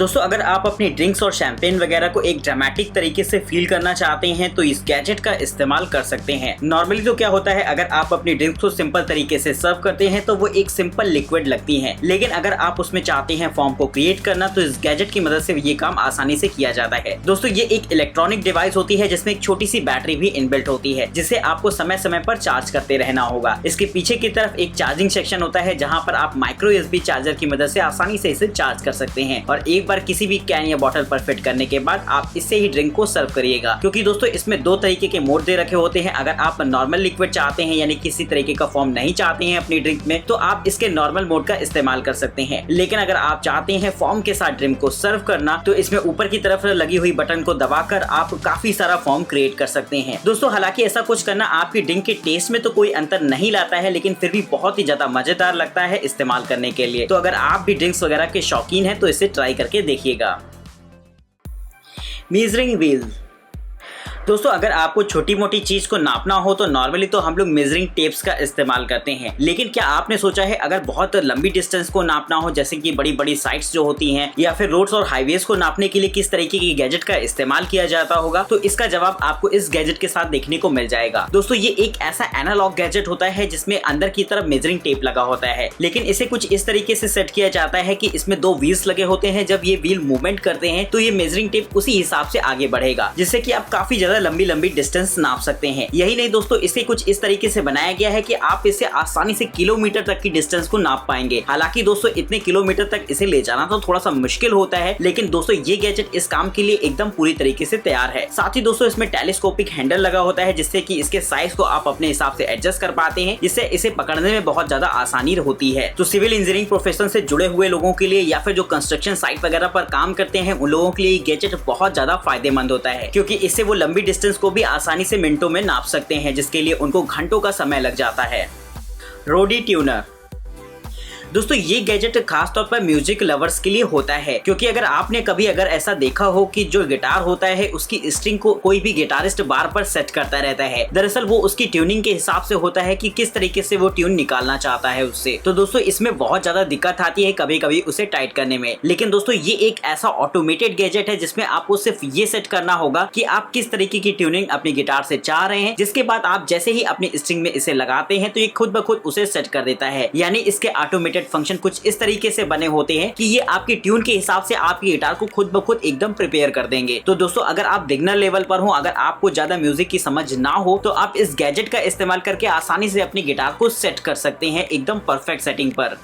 दोस्तों अगर आप अपनी ड्रिंक्स और शैंपेन वगैरह को एक ड्रामेटिक तरीके से फील करना चाहते हैं तो इस गैजेट का इस्तेमाल कर सकते हैं। नॉर्मली तो क्या होता है, अगर आप अपनी ड्रिंक्स को सिंपल तरीके से सर्व करते हैं तो वो एक सिंपल लिक्विड लगती है, लेकिन अगर आप उसमें चाहते हैं फॉर्म को क्रिएट करना तो इस गैजेट की मदद से ये काम आसानी से किया जाता है। दोस्तों ये एक इलेक्ट्रॉनिक डिवाइस होती है जिसमें एक छोटी सी बैटरी भी इनबिल्ट होती है, जिसे आपको समय समय पर चार्ज करते रहना होगा। इसके पीछे की तरफ एक चार्जिंग सेक्शन होता है जहाँ पर आप माइक्रो USB चार्जर की मदद से आसानी से इसे चार्ज कर सकते हैं और एक बार किसी भी कैन या बॉटल पर फिट करने के बाद आप इससे ही ड्रिंक को सर्व करिएगा। क्योंकि दोस्तों इसमें दो तरीके के मोड दे रखे होते हैं। अगर आप नॉर्मल लिक्विड चाहते हैं यानी किसी तरीके का फॉर्म नहीं चाहते हैं अपनी ड्रिंक में तो आप इसके नॉर्मल मोड का इस्तेमाल कर सकते हैं, लेकिन अगर आप चाहते हैं फॉर्म के साथ ड्रिंक को सर्व करना तो इसमें ऊपर की तरफ लगी हुई बटन को दबाकर आप काफी सारा फॉर्म क्रिएट कर सकते हैं। दोस्तों हालांकि ऐसा कुछ करना आपकी ड्रिंक के टेस्ट में तो कोई अंतर नहीं लाता है, लेकिन फिर भी बहुत ही ज्यादा मजेदार लगता है इस्तेमाल करने के लिए। तो अगर आप भी ड्रिंक्स वगैरह के शौकीन हैं तो इसे ट्राई करके देखिएगा। Measuring wheel. दोस्तों अगर आपको छोटी मोटी चीज को नापना हो तो नॉर्मली तो हम लोग मेजरिंग टेप्स का इस्तेमाल करते हैं, लेकिन क्या आपने सोचा है अगर बहुत लंबी डिस्टेंस को नापना हो, जैसे कि बड़ी बड़ी साइट्स जो होती हैं या फिर रोड्स और हाईवेज को नापने के लिए किस तरीके की गैजेट का इस्तेमाल किया जाता होगा, तो इसका जवाब आपको इस गैजेट के साथ देखने को मिल जाएगा। दोस्तों ये एक ऐसा एनालॉग गैजेट होता है जिसमें अंदर की तरफ मेजरिंग टेप लगा होता है, लेकिन इसे कुछ इस तरीके से सेट किया जाता है कि इसमें दो व्हील्स लगे होते हैं। जब ये व्हील मूवमेंट करते हैं तो ये मेजरिंग टेप उसी हिसाब से आगे बढ़ेगा, जिससे कि आप काफी ज्यादा लंबी डिस्टेंस नाप सकते हैं। यही नहीं दोस्तों, इसे कुछ इस तरीके से बनाया गया है कि आप इसे आसानी से किलोमीटर तक की डिस्टेंस को नाप पाएंगे। हालांकि दोस्तों इतने किलोमीटर तक इसे ले जाना तो थोड़ा सा मुश्किल होता है, लेकिन दोस्तों ये गैजेट इस काम के लिए एकदम पूरी तरीके से तैयार है। साथ ही दोस्तों इसमें टेलीस्कोपिक हैंडल लगा होता है जिससे कि इसके साइज को आप अपने हिसाब से एडजस्ट कर पाते हैं, जिससे इसे पकड़ने में बहुत ज्यादा आसानी होती है। तो सिविल इंजीनियरिंग प्रोफेशन से जुड़े हुए लोगों के लिए या फिर जो कंस्ट्रक्शन साइट वगैरह पर काम करते हैं उन लोगों के लिए गैजेट बहुत ज्यादा फायदेमंद होता है, क्योंकि इससे वो लंबी डिस्टेंस को भी आसानी से मिनटों में नाप सकते हैं, जिसके लिए उनको घंटों का समय लग जाता है। रोडी ट्यूनर। दोस्तों ये गैजेट खासतौर पर म्यूजिक लवर्स के लिए होता है, क्योंकि अगर आपने कभी ऐसा देखा हो कि जो गिटार होता है उसकी स्ट्रिंग को कोई भी गिटारिस्ट बार पर सेट करता रहता है, दरअसल वो उसकी ट्यूनिंग के हिसाब से होता है कि किस तरीके से वो ट्यून निकालना चाहता है उससे। तो दोस्तों इसमें बहुत ज्यादा दिक्कत आती है कभी कभी उसे टाइट करने में, लेकिन दोस्तों ये एक ऐसा ऑटोमेटेड गैजेट है जिसमें आपको सिर्फ ये सेट करना होगा कि आप किस तरीके की ट्यूनिंग अपनी गिटार से चाह रहे हैं, जिसके बाद आप जैसे ही अपनी स्ट्रिंग में इसे लगाते हैं तो ये खुद ब खुद उसे सेट कर देता है। यानी इसके ऑटोमेटेड फंक्शन कुछ इस तरीके से बने होते हैं कि ये आपकी ट्यून के हिसाब से आपकी गिटार को खुद ब खुद एकदम प्रिपेयर कर देंगे। तो दोस्तों अगर आप बिगनर लेवल पर हो, अगर आपको ज्यादा म्यूजिक की समझ ना हो, तो आप इस गैजेट का इस्तेमाल करके आसानी से अपनी गिटार को सेट कर सकते हैं एकदम परफेक्ट सेटिंग पर।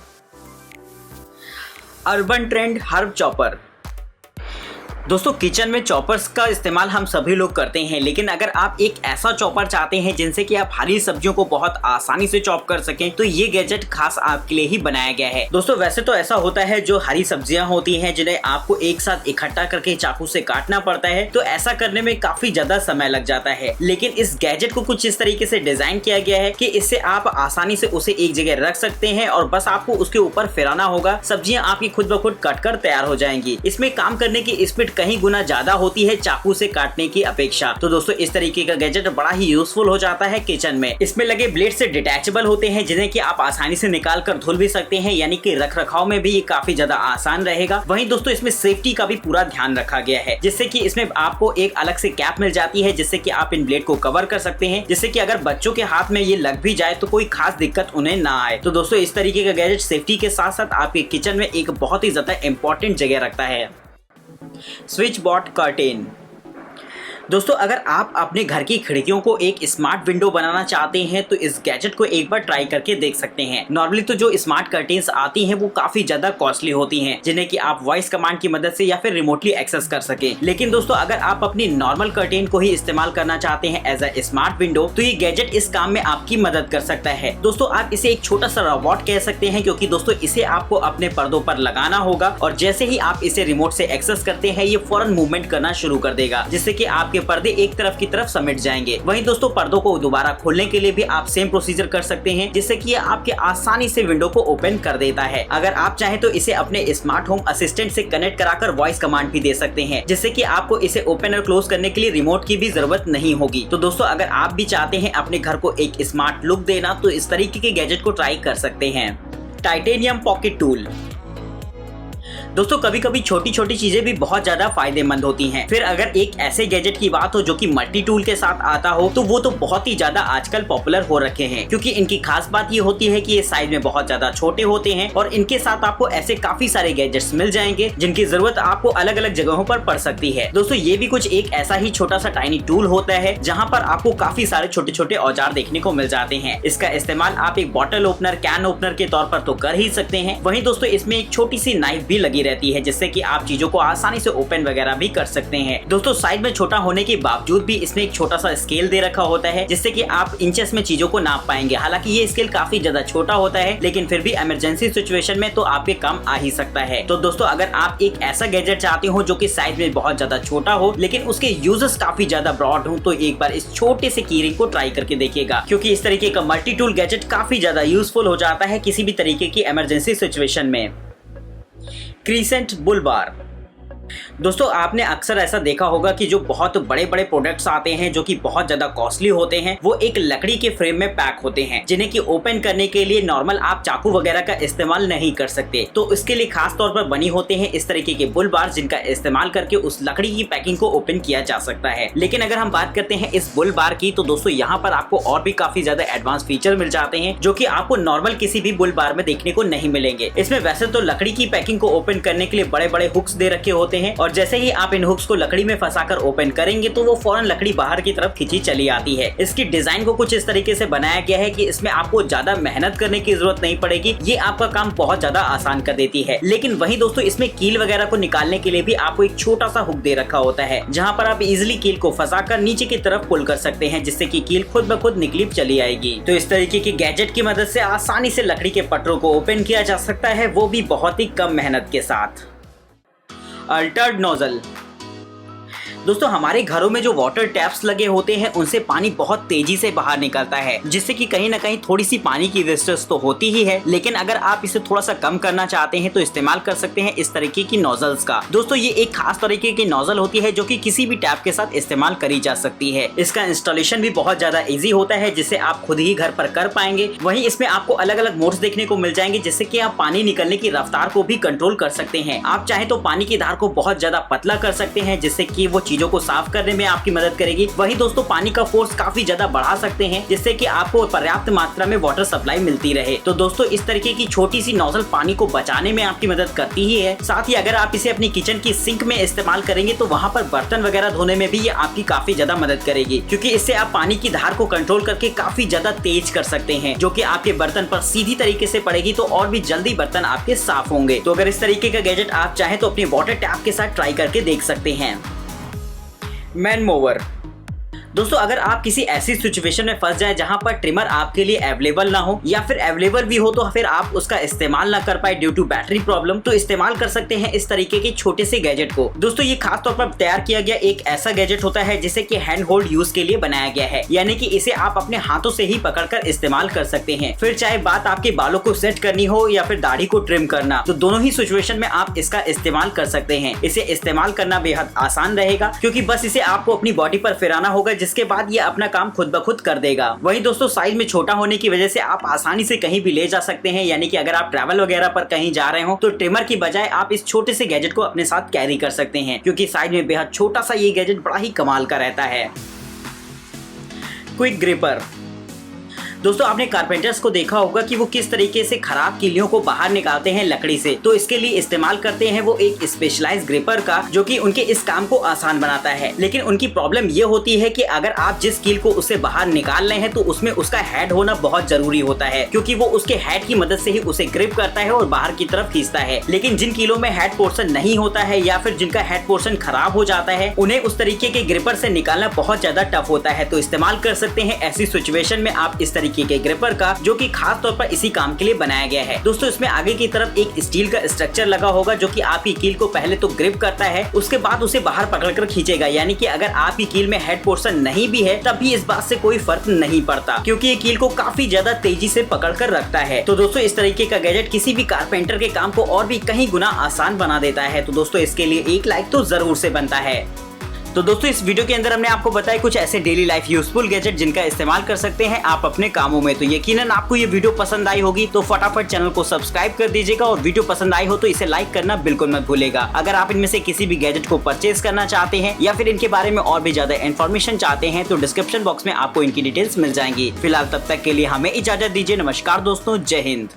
Urban trend herb chopper. दोस्तों किचन में चॉपर्स का इस्तेमाल हम सभी लोग करते हैं, लेकिन अगर आप एक ऐसा चॉपर चाहते हैं जिनसे कि आप हरी सब्जियों को बहुत आसानी से चॉप कर सकें तो ये गैजेट खास आपके लिए ही बनाया गया है। दोस्तों वैसे तो ऐसा होता है जो हरी सब्जियां होती हैं जिन्हें आपको एक साथ इकट्ठा करके चाकू से काटना पड़ता है, तो ऐसा करने में काफी ज्यादा समय लग जाता है, लेकिन इस गैजेट को कुछ इस तरीके से डिजाइन किया गया है कि इससे आप आसानी से उसे एक जगह रख सकते हैं और बस आपको उसके ऊपर फिराना होगा, सब्जियां आपकी खुद ब खुद कट कर तैयार हो जाएंगी। इसमें काम करने की स्पीड कहीं गुना ज्यादा होती है चाकू से काटने की अपेक्षा। तो दोस्तों इस तरीके का गैजेट बड़ा ही यूजफुल हो जाता है किचन में। इसमें लगे ब्लेड से डिटैचेबल होते हैं जिन्हें कि आप आसानी से निकाल कर धुल भी सकते हैं, यानी कि रख रखाव में भी ये काफी ज्यादा आसान रहेगा। वहीं दोस्तों इसमें सेफ्टी का भी पूरा ध्यान रखा गया है, जिससे कि इसमें आपको एक अलग से कैप मिल जाती है जिससे कि आप इन ब्लेड को कवर कर सकते हैं, जिससे कि अगर बच्चों के हाथ में ये लग भी जाए तो कोई खास दिक्कत उन्हें ना आए। तो दोस्तों इस तरीके का गैजेट सेफ्टी के साथ साथ आपके किचन में एक बहुत ही ज्यादा इंपॉर्टेंट जगह रखता है। Switch board curtain. दोस्तों अगर आप अपने घर की खिड़कियों को एक स्मार्ट विंडो बनाना चाहते हैं तो इस गैजेट को एक बार ट्राई करके देख सकते हैं। नॉर्मली तो जो स्मार्ट कर्टेन्स आती हैं वो काफी ज्यादा कॉस्टली होती हैं, जिन्हें कि आप वॉइस कमांड की मदद से या फिर रिमोटली एक्सेस कर सके। लेकिन दोस्तों अगर आप अपनी नॉर्मल कर्टेन को ही इस्तेमाल करना चाहते हैं एज अ स्मार्ट विंडो, तो ये गैजेट इस काम में आपकी मदद कर सकता है। दोस्तों आप इसे एक छोटा सा रोबोट कह सकते हैं, क्योंकि दोस्तों इसे आपको अपने पर्दों पर लगाना होगा और जैसे ही आप इसे रिमोट से एक्सेस करते हैं ये फौरन मूवमेंट करना शुरू कर देगा, जिससे कि आपके पर्दे एक तरफ की तरफ समेट जाएंगे। वहीं दोस्तों पर्दों को दोबारा खोलने के लिए भी आप सेम प्रोसीजर कर सकते हैं, जिससे कि आपके आसानी से विंडो को ओपन कर देता है। अगर आप चाहें तो इसे अपने स्मार्ट होम असिस्टेंट से कनेक्ट कराकर वॉइस कमांड भी दे सकते हैं, जिससे कि आपको इसे ओपन और क्लोज करने के लिए रिमोट की भी जरूरत नहीं होगी। तो दोस्तों अगर आप भी चाहते हैं अपने घर को एक स्मार्ट लुक देना तो इस तरीके के गैजेट को ट्राई कर सकते हैं। Titanium pocket tool. दोस्तों कभी कभी छोटी छोटी चीजें भी बहुत ज्यादा फायदेमंद होती हैं। फिर अगर एक ऐसे गैजेट की बात हो जो कि मल्टी टूल के साथ आता हो तो वो तो बहुत ही ज्यादा आजकल पॉपुलर हो रखे हैं, क्योंकि इनकी खास बात ये होती है कि ये साइज में बहुत ज्यादा छोटे होते हैं और इनके साथ आपको ऐसे काफी सारे गैजेट्स मिल जाएंगे जिनकी जरूरत आपको अलग अलग जगहों पर पड़ सकती है। दोस्तों ये भी कुछ एक ऐसा ही छोटा सा टाइनी टूल होता है जहाँ पर आपको काफी सारे छोटे छोटे औजार देखने को मिल जाते हैं। इसका इस्तेमाल आप एक बॉटल ओपनर, कैन ओपनर के तौर पर तो कर ही सकते हैं। वहीं दोस्तों इसमें एक छोटी सी नाइफ भी लगी रहती है जिससे कि आप चीजों को आसानी से ओपन वगैरह भी कर सकते हैं। दोस्तों साइज में छोटा होने के बावजूद भी इसमें एक छोटा सा स्केल दे रखा होता है जिससे कि आप इंचेस में चीजों को नाप पाएंगे। हालांकि ये स्केल काफी ज्यादा छोटा होता है लेकिन फिर भी इमरजेंसी सिचुएशन में तो आपके काम आ ही सकता है। तो दोस्तों अगर आप एक ऐसा गैजेट चाहते हो जो कि साइज में बहुत ज्यादा छोटा हो लेकिन उसके यूजेस काफी ज्यादा ब्रॉड हो तो एक बार इस छोटे से कीरिंग को ट्राई करके देखिएगा, क्योंकि इस तरीके का मल्टी टूल गैजेट काफी ज्यादा यूजफुल हो जाता है किसी भी तरीके की इमरजेंसी सिचुएशन में। क्रीसेंट बुल बार। दोस्तों आपने अक्सर ऐसा देखा होगा कि जो बहुत बड़े बड़े प्रोडक्ट्स आते हैं जो कि बहुत ज्यादा कॉस्टली होते हैं वो एक लकड़ी के फ्रेम में पैक होते हैं जिन्हें कि ओपन करने के लिए नॉर्मल आप चाकू वगैरह का इस्तेमाल नहीं कर सकते। तो इसके लिए खास तौर पर बनी होते हैं इस तरीके के बुल बार जिनका इस्तेमाल करके उस लकड़ी की पैकिंग को ओपन किया जा सकता है। लेकिन अगर हम बात करते हैं इस बुल बार की तो दोस्तों यहाँ पर आपको और भी काफी ज्यादा एडवांस फीचर मिल जाते हैं जो कि आपको नॉर्मल किसी भी बुल बार में देखने को नहीं मिलेंगे। इसमें वैसे तो लकड़ी की पैकिंग को ओपन करने के लिए बड़े बड़े हुक्स दे रखे होते हैं और जैसे ही आप इन हुक्स को लकड़ी में फंसाकर ओपन करेंगे तो वो फौरन लकड़ी बाहर की तरफ खींची चली आती है। इसकी डिजाइन को कुछ इस तरीके से बनाया गया है कि इसमें आपको ज्यादा मेहनत करने की जरूरत नहीं पड़ेगी, ये आपका काम बहुत ज्यादा आसान कर देती है। लेकिन वहीं दोस्तों इसमें कील वगैरह को निकालने के लिए भी आपको एक छोटा सा हुक दे रखा होता है जहाँ पर आप इजिली कील को फंसाकर नीचे की तरफ पुल कर सकते हैं जिससे कि कील खुद ब खुद निकली चली आएगी। तो इस तरीके की गैजेट की मदद से आसानी से लकड़ी के पटरों को ओपन किया जा सकता है, वो भी बहुत ही कम मेहनत के साथ। Altered nozzle. दोस्तों हमारे घरों में जो वाटर टैप्स लगे होते हैं उनसे पानी बहुत तेजी से बाहर निकलता है जिससे कि कहीं ना कहीं थोड़ी सी पानी की वेस्टेज तो होती ही है, लेकिन अगर आप इसे थोड़ा सा कम करना चाहते हैं तो इस्तेमाल कर सकते हैं इस तरीके की नोजल्स का। दोस्तों ये एक खास तरीके की नोजल होती है जो कि किसी भी टैप के साथ इस्तेमाल करी जा सकती है। इसका इंस्टॉलेशन भी बहुत ज्यादा ईजी होता है जिसे आप खुद ही घर पर कर पाएंगे। वहीं इसमें आपको अलग अलग मोड्स देखने को मिल जाएंगे जिससे कि आप पानी निकलने की रफ्तार को भी कंट्रोल कर सकते हैं। आप चाहे तो पानी की धार को बहुत ज्यादा पतला कर सकते हैं जिससे कि वो चीजों को साफ करने में आपकी मदद करेगी। वहीं दोस्तों पानी का फोर्स काफी ज्यादा बढ़ा सकते हैं जिससे कि आपको पर्याप्त मात्रा में वाटर सप्लाई मिलती रहे। तो दोस्तों इस तरीके की छोटी सी नोजल पानी को बचाने में आपकी मदद करती ही है। साथ ही अगर आप इसे अपनी किचन की सिंक में इस्तेमाल करेंगे तो वहाँ पर बर्तन वगैरह धोने में भी ये आपकी काफी ज्यादा मदद करेगी, क्योंकि इससे आप पानी की धार को कंट्रोल करके काफी ज्यादा तेज कर सकते हैं जो कि आपके बर्तन पर सीधी तरीके से पड़ेगी तो और भी जल्दी बर्तन आपके साफ होंगे। तो अगर इस तरीके का गैजेट आप चाहें तो अपने वाटर टैप के साथ ट्राई करके देख सकते हैं। Man mower. दोस्तों अगर आप किसी ऐसी सिचुएशन में फंस जाए जहां पर ट्रिमर आपके लिए अवेलेबल ना हो या फिर अवेलेबल भी हो तो फिर आप उसका इस्तेमाल ना कर पाए ड्यू टू बैटरी प्रॉब्लम, तो इस्तेमाल कर सकते हैं इस तरीके के छोटे से गैजेट को। दोस्तों ये खास तौर पर तैयार किया गया एक ऐसा गैजेट होता है जिसे कि हैंड होल्ड यूज के लिए बनाया गया है, यानी कि इसे आप अपने हाथों से ही पकड़कर इस्तेमाल कर सकते हैं। फिर चाहे बात आपके बालों को सेट करनी हो या फिर दाढ़ी को ट्रिम करना, तो दोनों ही सिचुएशन में आप इसका इस्तेमाल कर सकते हैं। इसे इस्तेमाल करना बेहद आसान रहेगा क्योंकि बस इसे आपको अपनी बॉडी पर फिराना होगा जिसके बाद ये अपना काम खुद ब खुद कर देगा। वहीं दोस्तों साइज में छोटा होने की वजह से आप आसानी से कहीं भी ले जा सकते हैं, यानी कि अगर आप ट्रैवल वगैरह पर कहीं जा रहे हो तो ट्रिमर की बजाय आप इस छोटे से गैजेट को अपने साथ कैरी कर सकते हैं, क्योंकि साइज में बेहद छोटा सा ये गैजेट बड़ा ही कमाल का रहता है। Quick gripper. दोस्तों आपने कारपेंटर्स को देखा होगा कि वो किस तरीके से खराब कीलियों को बाहर निकालते हैं लकड़ी से, तो इसके लिए इस्तेमाल करते हैं वो एक स्पेशलाइज ग्रिपर का जो कि उनके इस काम को आसान बनाता है। लेकिन उनकी प्रॉब्लम ये होती है कि अगर आप जिस कील को उससे बाहर निकाल रहे हैं तो उसमें उसका हेड होना बहुत जरूरी होता है, क्योंकि वो उसके हेड की मदद से ही उसे ग्रिप करता है और बाहर की तरफ खींचता है। लेकिन जिन कीलों में हेड पोर्शन नहीं होता है या फिर जिनका हेड पोर्शन खराब हो जाता है उन्हें उस तरीके के ग्रिपर से निकालना बहुत ज्यादा टफ होता है। तो इस्तेमाल कर सकते हैं ऐसी सिचुएशन में आप इस तरीके के ग्रिपर का जो कि खास तौर पर इसी काम के लिए बनाया गया है। दोस्तों इसमें आगे की तरफ एक स्टील का स्ट्रक्चर लगा होगा जो कि आपकी कील को पहले तो ग्रिप करता है, उसके बाद उसे बाहर पकड़कर खींचेगा, यानी कि अगर आपकी कील में हेड पोर्शन नहीं भी है तब भी इस बात से कोई फर्क नहीं पड़ता क्योंकि ये कील को काफी ज्यादा तेजी से पकड़कर रखता है। तो दोस्तों इस तरीके का गैजेट किसी भी कारपेंटर के काम को और भी कहीं गुना आसान बना देता है। तो दोस्तों इसके लिए एक लाइक तो जरूर से बनता है। तो दोस्तों इस वीडियो के अंदर हमने आपको बताया कुछ ऐसे डेली लाइफ यूजफुल गैजेट जिनका इस्तेमाल कर सकते हैं आप अपने कामों में। तो यकीनन आपको ये वीडियो पसंद आई होगी, तो फटाफट चैनल को सब्सक्राइब कर दीजिएगा और वीडियो पसंद आई हो तो इसे लाइक करना बिल्कुल मत भूलेगा। अगर आप इनमें से किसी भी गैजेट को परचेज करना चाहते हैं या फिर इनके बारे में और भी ज्यादा इन्फॉर्मेशन चाहते हैं तो डिस्क्रिप्शन बॉक्स में आपको इनकी डिटेल्स मिल जाएंगी। फिलहाल तब तक के लिए हमें इजाजत दीजिए। नमस्कार दोस्तों, जय हिंद।